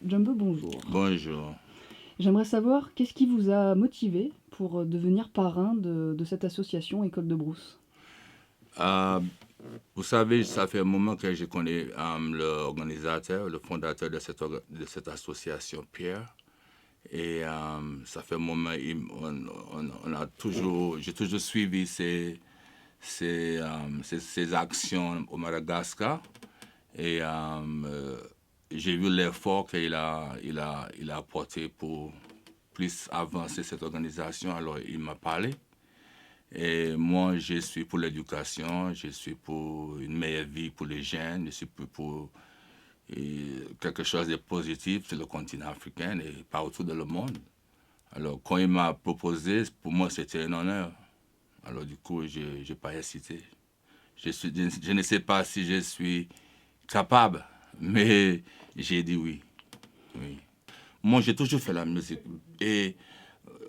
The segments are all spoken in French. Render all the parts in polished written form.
Jumbo, bonjour. Bonjour. J'aimerais savoir qu'est-ce qui vous a motivé pour devenir parrain de cette association École de Brousse? Euh, Vous savez, ça fait un moment que je connais l'organisateur, le fondateur de cette association, Pierre. Et ça fait un moment, on a toujours, j'ai toujours suivi ses actions au Madagascar. Et j'ai vu l'effort qu'il a apporté pour plus avancer cette organisation. Alors, il m'a parlé. Et moi, je suis pour l'éducation, je suis pour une meilleure vie pour les jeunes, je suis pour quelque chose de positif sur le continent africain et partout dans le monde. Alors, quand il m'a proposé, pour moi, c'était un honneur. Alors, du coup, je n'ai pas hésité. Je ne sais pas si je suis capable, mais j'ai dit oui. Oui. Moi, j'ai toujours fait la musique. Et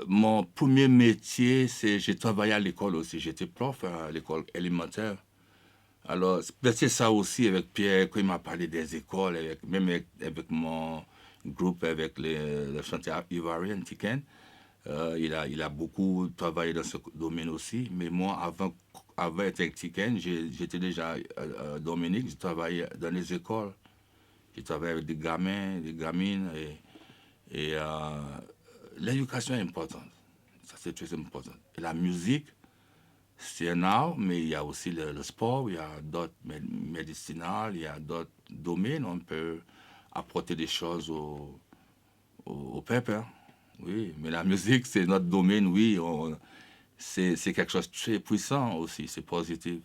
mon premier métier, j'ai travaillé à l'école aussi. J'étais prof à l'école élémentaire. Alors, c'est ça aussi avec Pierre, quand il m'a parlé des écoles, même avec mon groupe, avec le chanteur ivoirien, Tiken. Il a beaucoup travaillé dans ce domaine aussi. Mais moi, avant d'être avec Tiken, j'étais déjà Dominique, je travaillais dans les écoles. J'ai travaillé avec des gamins, des gamines. Et l'éducation est importante. Ça, c'est très important. Et la musique, c'est un art, mais il y a aussi le sport, il y a d'autres médicinales, il y a d'autres domaines. On peut apporter des choses au peuple, hein. Oui, mais la musique, c'est notre domaine, oui. C'est quelque chose de très puissant aussi, c'est positif.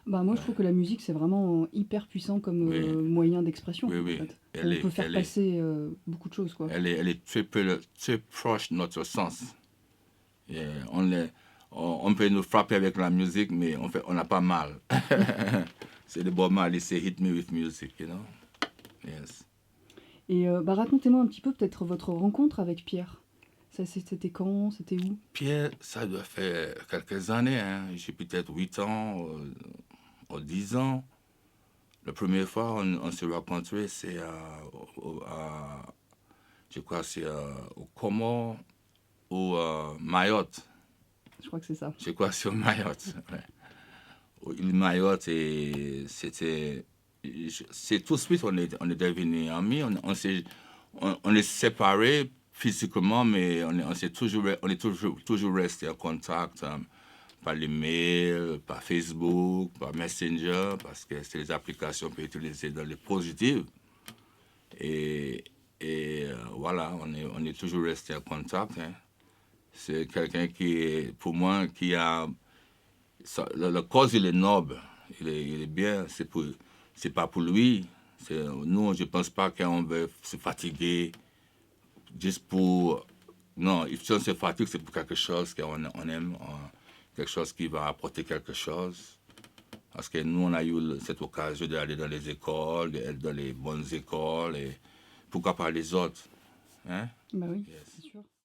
Bah, moi, je trouve Ouais. que la musique, c'est vraiment hyper puissant comme Oui, moyen d'expression, oui, en oui. fait. On peut faire passer beaucoup de choses, quoi. Elle est très proche de notre sens. Et on peut nous frapper avec la musique, mais on n'a pas mal. C'est le Bob Marley, c'est Hit Me With Music, you know? Yes. Et bah, racontez-moi un petit peu peut-être votre rencontre avec Pierre. C'était quand? C'était où? Pierre, ça doit faire quelques années, hein. J'ai peut-être 8 ans ou 10 ans. La première fois on s'est rencontrés, c'est je crois que c'est au Comores ou Mayotte. Je crois que c'est ça. Je crois que c'est au Mayotte. Ouais. Au île Mayotte, et c'est tout de suite on est devenus amis. On est séparés physiquement, mais on est toujours resté en contact par les mails, par Facebook, par Messenger, parce que c'est les applications qu'on peut utiliser dans les positives. Et, voilà, on est toujours resté en contact, hein. C'est quelqu'un pour moi, le cause, il est noble, il est bien, c'est pas pour lui. Nous, je pense pas qu'on veut se fatiguer juste pour. Non, si on se fatigue, c'est pour quelque chose qu'on aime, quelque chose qui va apporter quelque chose. Parce que nous, on a eu cette occasion d'aller dans les écoles, d'être dans les bonnes écoles, et pourquoi pas les autres, hein? Bah oui, Yes. c'est sûr.